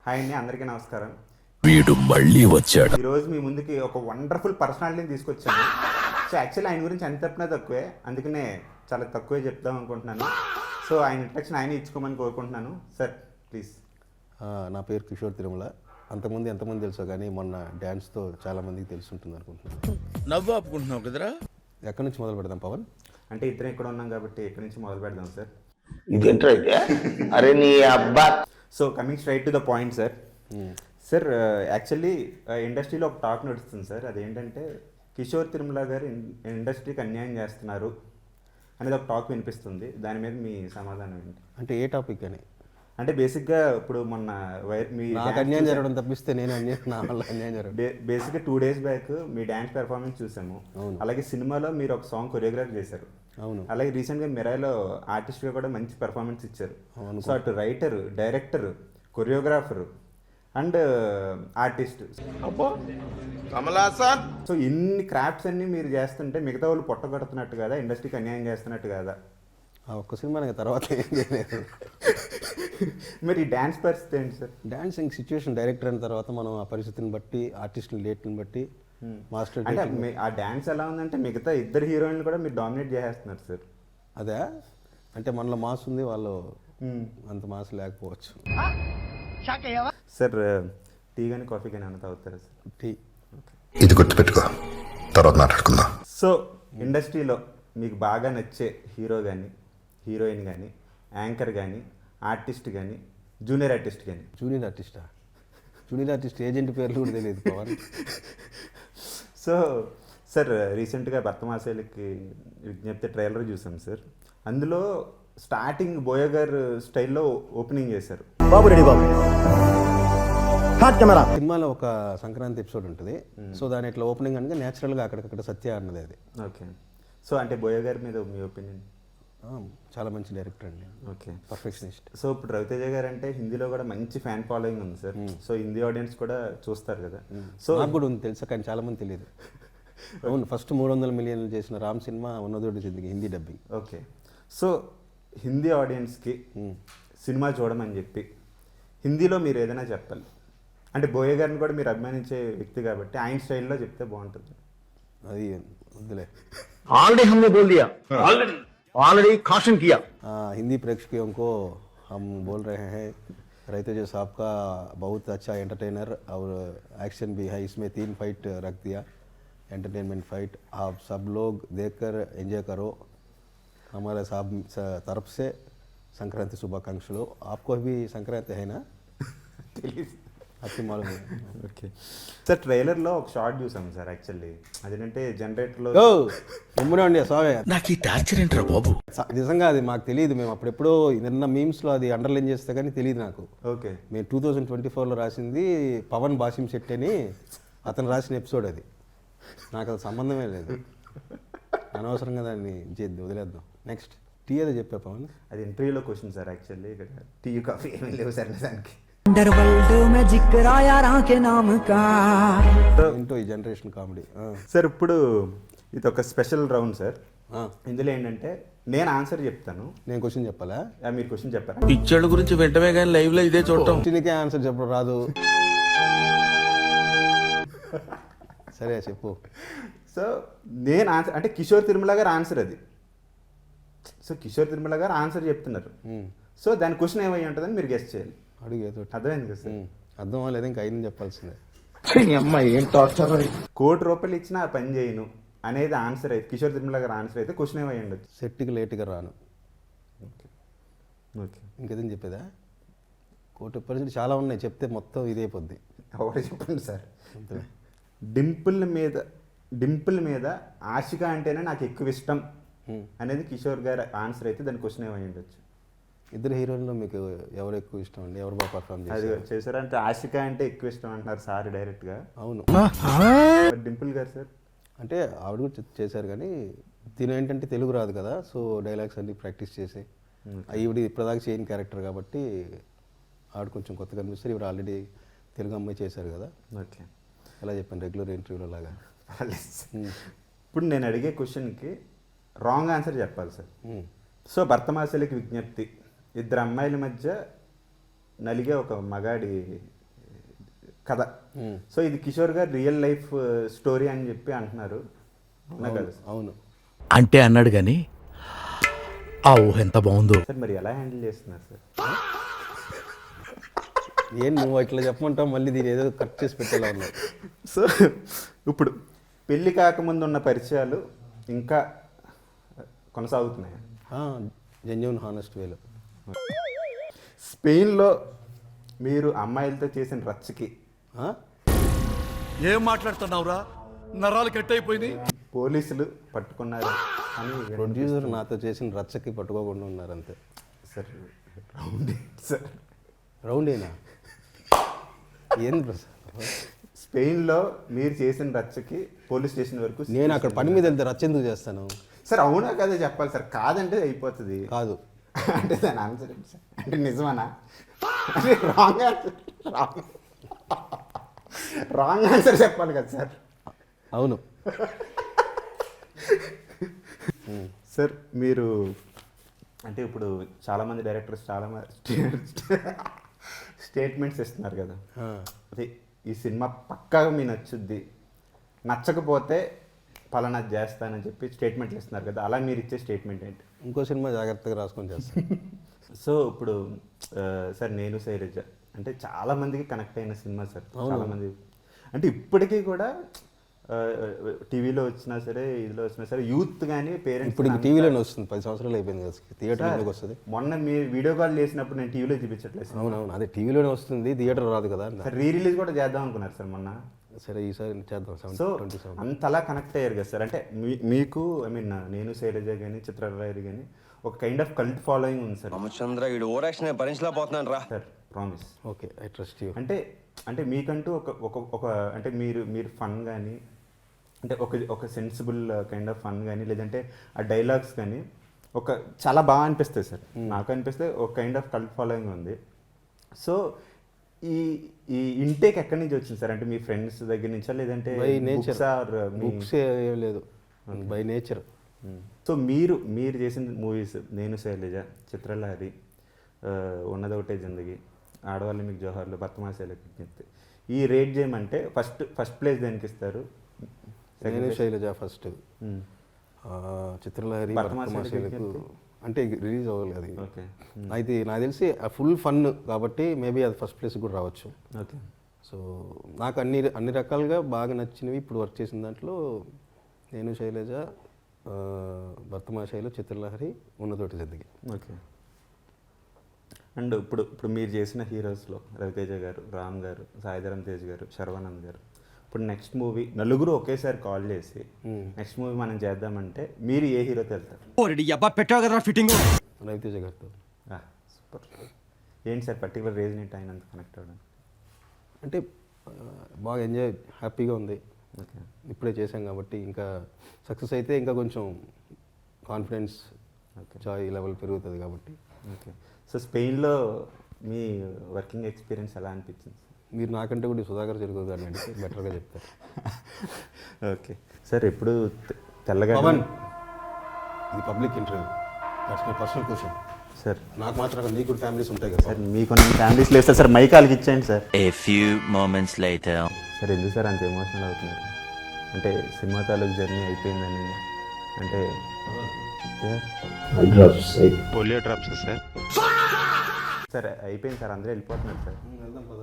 Hi అండి, అందరికీ నమస్కారం. వీడు మళ్ళీ వచ్చాడు. ఈరోజు మీ ముందుకి ఒక వండర్ఫుల్ పర్సనాలిటీని తీసుకొచ్చాను. సో యాక్చువల్లీ ఆయన గురించి ఎంత చెప్పినా తక్కువే, అందుకనే చాలా తక్కువే చెప్దాం అనుకుంటున్నాను. సో ఆయన ఇంట్రడక్షన్ ఆయన ఇచ్చుకోమని కోరుకుంటున్నాను. Sir please. నా పేరు కిషోర్ తిరుమల. అంతకుముందు ఎంతమంది తెలుసో కానీ మొన్న డ్యాన్స్తో చాలామందికి తెలిసి ఉంటుంది అనుకుంటున్నాను. నవ్వు ఆపుకుంటున్నావు కదరా. ఎక్కడి నుంచి మొదలు పెడదాం పవన్? అంటే ఇద్దరం ఇక్కడ ఉన్నాం కాబట్టి ఎక్కడి నుంచి మొదలు పెడదాం సార్. ఇదేంట్రా అయితే? అరే నీ అబ్బా. So coming straight to the point sir. Sir actually ఇండస్ట్రీలో ఒక టాక్ నడుస్తుంది సార్. అదేంటంటే కిషోర్ తిరుమల గారు ఇండస్ట్రీకి అన్యాయం చేస్తున్నారు అనేది ఒక టాక్ వినిపిస్తుంది. దాని మీద మీ సమాధానం ఏంటి? అంటే ఏ టాపిక్ అని? అంటే బేసిక్గా ఇప్పుడు మొన్న నాకు అన్యాయం జరగడం తప్పిస్తే నేను నా వల్ల అన్యాయం జరగడం. బేసిక్గా 2 days బ్యాక్ మీ డ్యాన్స్ పెర్ఫార్మెన్స్ చూసాము. అలాగే సినిమాలో మీరు ఒక సాంగ్ కొరియోగ్రాఫ్ చేశారు. అవును. అలాగే రీసెంట్గా మిరాయిలో ఆర్టిస్ట్గా కూడా మంచి పెర్ఫార్మెన్స్ ఇచ్చారు. సో అటు writer, director, choreographer and artist, so ఇన్ని క్రాఫ్ట్స్ అన్ని మీరు చేస్తుంటే మిగతా వాళ్ళు పొట్టగొడుతున్నట్టు కదా, ఇండస్ట్రీకి అన్యాయం చేస్తున్నట్టు కదా? ఆ ఒక్క సినిమా తర్వాత ఏం చేయలేదు. మరి ఈ డ్యాన్స్ పరిస్థితి ఏంటి సార్? డాన్సింగ్ సిచ్యువేషన్ డైరెక్టర్ అయిన తర్వాత మనం ఆ పరిస్థితిని బట్టి, ఆర్టిస్టుల డేట్ని బట్టి, మాస్టర్ అంటే ఆ డ్యాన్స్ ఎలా ఉందంటే మిగతా ఇద్దరు హీరోయిన్లు కూడా మీరు డామినేట్ చేసేస్తున్నారు సార్. అదే అంటే మనలో మాస్ ఉంది, వాళ్ళు అంత మాస్ లేకపోవచ్చు. సార్ టీ కానీ కాఫీ కానీ ఏమైనా తాగుతారా సార్? టీ. ఇది గుర్తుపెట్టుకో, తర్వాత మాట్లాడుకుందాం. సో ఇండస్ట్రీలో మీకు బాగా నచ్చే హీరో కానీ, హీరోయిన్ కానీ, యాంకర్ కానీ, ఆర్టిస్ట్ కానీ, జూనియర్ ఆర్టిస్ట్ కానీ? జూనియర్ ఆర్టిస్టా? జూనియర్ ఆర్టిస్ట్ ఏజెంట్ పేర్లు కూడా తెలియదు పవన్. సో సార్ రీసెంట్గా భర్తమాసేలకి విజ్ఞప్తి ట్రైలర్ చూసాం సార్. అందులో స్టార్టింగ్ బోయ గారు స్టైల్లో ఓపెనింగ్ చేశారు. సినిమాలో ఒక సంక్రాంతి ఎపిసోడ్ ఉంటుంది. సో దాని ఇట్లా ఓపెనింగ్ అనగా న్యాచురల్గా అక్కడికక్కడ సత్య అన్నది అది. ఓకే. సో అంటే బోయ గారి మీద మీ ఒపీనియన్? చాలా మంచి డైరెక్టర్ అండి. Okay, perfectionist. సో ఇప్పుడు రవితేజ గారు అంటే హిందీలో కూడా మంచి ఫ్యాన్ ఫాలోయింగ్ ఉంది సార్. సో హిందీ ఆడియన్స్ కూడా చూస్తారు కదా. సో నాకు కూడా ఉంది తెలుసా, కానీ చాలా మంది తెలియదు. అవును, ఫస్ట్ 300 million చేసిన రామ్ సినిమా ఉన్నదోటి జిందగీ Hindi dubbing. Okay. So Hindi ఆడియన్స్కి సినిమా చూడమని చెప్పి హిందీలో మీరు ఏదైనా చెప్పాలి అంటే బోయ గారిని కూడా మీరు అభిమానించే వ్యక్తి కాబట్టి ఆయన స్టైల్లో చెప్తే బాగుంటుంది. అది వద్దులే, ऑलरेडी हमने बोल दिया, ऑलरेडी कॉशन किया. हिंदी प्रेक्षकों को हम बोल रहे हैं, रवितेजा साहब का बहुत अच्छा एंटरटेनर और एक्शन भी है. इसमें 3 फाइट रख दिया, एंटरटेनमेंट फाइट. आप सब लोग देखकर एंजॉय करो. हमारे साहब तरफ से संक्रांति शुभाकांक्षलु. आपको भी संक्रांति है ना? అతి మాలు. ఓకే సార్, ట్రైలర్లో ఒక షార్ట్ చూసాం సార్. యాక్చువల్లీ అదేంటంటే జనరేటర్లో ఉండి స్వామి నాకు ఈ టార్చర్ ఏంట్రా బాబు. నిజంగా అది మాకు తెలియదు. మేము అప్పుడెప్పుడో నిన్న మీమ్స్లో అది అండర్లైన్ చేస్తే కానీ తెలియదు నాకు. ఓకే. మేము 2024లో రాసింది పవన్ బాసిం శెట్టి అని అతను రాసిన ఎపిసోడ్ అది. నాకు అది సంబంధమే లేదు. అనవసరంగా దాన్ని వదిలేద్దాం. నెక్స్ట్ టీ అదే చెప్పా పవన్. అది ఇంటర్వ్యూలో క్వశ్చన్ సార్. యాక్చువల్లీ ఇక్కడ టీ కాఫీ ఏమీ లేవు సార్ దానికి. ఏంటో ఈ జనరేషన్ కామెడీ. సార్ ఇప్పుడు ఇది ఒక స్పెషల్ రౌండ్ సార్. ఇందులో ఏంటంటే నేను ఆన్సర్ చెప్తాను, నేను క్వశ్చన్ చెప్పాలా? మీరు క్వశ్చన్ చెప్పారా? పిక్చర్ల గురించి వెంటనే కానీ లైవ్ లో ఇదే చూడటం. క్వశ్చన్కే ఆన్సర్ చెప్పడం రాదు. సరే చెప్పు. సో నేను ఆన్సర్ అంటే కిషోర్ తిరుమల గారు ఆన్సర్ అది. సో కిషోర్ తిరుమల గారు ఆన్సర్ చెప్తున్నారు. సో దాని క్వశ్చన్ ఏమై ఉంటుందని మీరు గెస్ట్ చేయాలి. అడుగు ఏదో. అర్థమైంది కదా సార్? అర్థం లేదా ఇంకా ఐదు చెప్పాల్సిందే. ఏం టార్చర్. ₹1,00,00,000 ఇచ్చినా ఆ పని చేయను అనేది ఆన్సర్ అయితే, కిషోర్ తిరుమల గారు ఆన్సర్ అయితే క్వశ్చన్ ఏమై ఉండొచ్చు? సెట్కి లేట్గా రాను. ఓకే. ఇంకేదని చెప్పేదా? ₹1,00,00,000 చాలా ఉన్నాయి, చెప్తే మొత్తం ఇదే పొద్ది. ఒకటి చెప్పండి సార్. డింపుల్ మీద ఆశిక అంటేనే నాకు ఎక్కువ ఇష్టం అనేది కిషోర్ గారు ఆన్సర్ అయితే దాని క్వశ్చన్ ఏమై ఉండొచ్చు? ఇద్దరు హీరోయిన్లో మీకు ఎవరు ఎక్కువ ఇష్టం అండి? ఎవరు బాగా పర్ఫార్మ్ చేశారంటే ఆశిక అంటే ఎక్కువ ఇష్టం అంటున్నారు సార్ డైరెక్ట్గా. అవును. డింపుల్ గారు సార్ అంటే ఆవిడ కూడా చేశారు, కానీ తిను ఏంటంటే తెలుగు రాదు కదా. సో డైలాగ్స్ అన్ని ప్రాక్టీస్ చేసి, ఈవిడ ఇప్పటిదాకా చేయని క్యారెక్టర్ కాబట్టి ఆవిడ కొంచెం కొత్తగా అనిపిస్తారు. ఇవి ఆల్రెడీ తెలుగు అమ్మాయి చేశారు కదా. ఓకే. ఎలా చెప్పాను రెగ్యులర్ ఇంటర్వ్యూలో లాగా. ఇప్పుడు నేను అడిగే క్వశ్చన్కి రాంగ్ ఆన్సర్ చెప్పాలి సార్. సో భర్తమాసలికి విజ్ఞప్తి, 2 అమ్మాయిల మధ్య నలిగే ఒక మగాడి కథ. సో ఇది కిషోర్ గారు రియల్ లైఫ్ స్టోరీ అని చెప్పి అంటున్నారు, అవునా కదా సార్? అవును. అంటే అన్నాడు గాని ఆ ఊహ ఎంత బాగుందో. సార్ మరి ఎలా హ్యాండిల్ చేస్తున్నారు సార్? ఏం నువ్వు ఇట్లా చెప్పమంటావు, మళ్ళీ దీని ఏదో కట్ చేసి పెట్టేలా ఉన్నావు. సో ఇప్పుడు పెళ్ళి కాకముందు ఉన్న పరిచయాలు ఇంకా కొనసాగుతున్నాయి. జెన్యూన్ హానెస్ట్ వేలో. స్పెయిన్లో మీరు అమ్మాయిలతో చేసిన రచ్చకి ఏం మాట్లాడుతున్నావురా, నరాలు కట్ అయిపోయింది. పోలీసులు పట్టుకున్నారు అని ప్రొడ్యూసర్ నాతో చేసిన రచ్చకి పట్టుకోకుండా ఉన్నారు అంతే. సార్ రౌండ్ సార్, రౌండేనా? ఏంది ప్రసాద్? స్పెయిన్లో మీరు చేసిన రచ్చకి పోలీస్ స్టేషన్ వరకు నేను అక్కడ పని మీద వెళ్తే రచ్చ ఎందుకు చేస్తాను? సార్ అవునా కదా చెప్పాలి సార్, కాదంటే అయిపోతుంది. కాదు అంటే దాని ఆన్సర్ ఏంటి సార్? అంటే నిజమనా? అంటే రాంగ్ ఆన్సర్, రాంగ్ ఆన్సర్ చెప్పాలి కదా సార్. అవును. సార్ మీరు అంటే ఇప్పుడు చాలామంది డైరెక్టర్స్ స్టేట్మెంట్స్ ఇస్తున్నారు కదా, అదే ఈ సినిమా పక్కాగా మీ నచ్చుద్ది, నచ్చకపోతే పలానా చేస్తానని చెప్పి స్టేట్మెంట్లు ఇస్తున్నారు కదా, అలా మీరు ఇచ్చే స్టేట్మెంట్ ఏంటి? ఇంకో సినిమా జాగ్రత్తగా రాసుకొని చేస్తాను. సో ఇప్పుడు సార్ నేను శైలజ అంటే చాలా మందికి కనెక్ట్ అయిన సినిమా సార్. చాలామంది అంటే ఇప్పటికీ కూడా టీవీలో వచ్చినా సరే, ఇదిలో వచ్చినా సరే, యూత్ కానీ పేరెంట్స్ ఇప్పుడు టీవీలోనే వస్తుంది. 10 సంవత్సరాలు అయిపోయింది కదా, థియేటర్లోకి వస్తుంది. మొన్న మీరు వీడియో కాల్ చేసినప్పుడు నేను టీవీలో చూపించట్లేదు. అవునవును, అదే టీవీలోనే వస్తుంది, థియేటర్ రాదు కదా. సార్ రీ రిలీజ్ కూడా చేద్దాం అనుకున్నారు సార్ మొన్న. సరే ఈసారి చేద్దాం. సో అంతలా కనెక్ట్ అయ్యారు కదా సార్. అంటే మీకు ఐ మీన్ నేను శైలజ కానీ చిత్రరాయలు కానీ ఒక కైండ్ ఆఫ్ కల్ట్ ఫాలోయింగ్ ఉంది సార్. రామచంద్ర ఈ ఓవరాక్షన్ భరించలేకపోతున్నాను రా sir promise. Okay, I trust you. అంటే మీకంటూ ఒక అంటే మీరు ఫన్ కానీ అంటే ఒక సెన్సిబుల్ కైండ్ ఆఫ్ ఫన్ కానీ లేదంటే ఆ డైలాగ్స్ కానీ చాలా బాగా అనిపిస్తాయి సార్. నాకు అనిపిస్తే ఒక కైండ్ ఆఫ్ కల్ట్ ఫాలోయింగ్ ఉంది. సో ఈ ఇంటేక్ ఎక్కడి నుంచి వచ్చింది సార్? అంటే మీ ఫ్రెండ్స్ దగ్గర నుంచా లేదంటే బై నేచర్? బుక్స్ ఏం లేదు, బై నేచర్. సో మీరు చేసిన మూవీస్ నేను శైలజ, చిత్రలహరి, ఉన్నదొకటే జిందగీ, ఆడవాళ్ళు మీకు జోహార్లు, భర్తమాసేలకు విజ్ఞప్తి, ఈ రేట్ చేయమంటే ఫస్ట్ ప్లేస్ దేనికి ఇస్తారు? నేను శైలజ ఫస్ట్, చిత్రలహరి, భర్తమాసేలకు అంటే రిలీజ్ అవ్వాలి అది. ఓకే, అయితే నాకు తెలిసి ఫుల్ ఫన్ కాబట్టి మేబీ అది ఫస్ట్ ప్లేస్ కూడా రావచ్చు. ఓకే. సో నాకు అన్ని రకాలుగా బాగా నచ్చినవి ఇప్పుడు వర్క్ చేసిన దాంట్లో నేను శైలజ, భర్తమాశైలు, చిత్రలహరి, ఉన్నతోటి జిందగీ. ఓకే. అండ్ ఇప్పుడు మీరు చేసిన హీరోస్లో రవితేజ గారు, రామ్ గారు, సాయిధరం తేజ్ గారు, శర్వానంద్ గారు, ఇప్పుడు నెక్స్ట్ మూవీ నలుగురు ఒకేసారి కాల్ చేసి నెక్స్ట్ మూవీ మనం చేద్దామంటే మీరు ఏ హీరోతో వెళ్తారు? రవితేజ గారితో. సూపర్. ఏంటి సార్ పర్టికులర్ రీజన్ ఏంటి ఆయన అంత కనెక్ట్ అవ్వడం? అంటే బాగా ఎంజాయ్, హ్యాపీగా ఉంది. ఓకే. ఇప్పుడే చేశాం కాబట్టి ఇంకా సక్సెస్ అయితే ఇంకా కొంచెం కాన్ఫిడెన్స్ చాయ్ లెవెల్ పెరుగుతుంది కాబట్టి. ఓకే. సో స్పెయిన్లో మీ వర్కింగ్ ఎక్స్పీరియన్స్ ఎలా అనిపించింది? మీరు నాకంటే కూడా సుధాకర్ చెరుకు గారిని అడిగితే బెటర్గా చెప్తారు. Okay sir. ఎప్పుడు తెల్లగా పవన్, ఇది public interview, that's my personal question sir. నాకు మాత్రం నీకు ఫ్యామిలీస్ ఉంటాయి కదా సార్, మీకు ఫ్యామిలీస్ లేదు సార్. మైకాలకి ఇచ్చేయండి sir. A few moments later. Sir ఎందుకు సార్ అంత ఎమోషనల్ అవుతున్నారు? అంటే సినిమా తాలూకు జర్నీ అయిపోయిందని అంటే పోలియో డ్రాప్స్ సార్. సార్ అయిపోయింది సార్, అందరూ వెళ్ళిపోతున్నారు సార్. వెళ్దాం పద.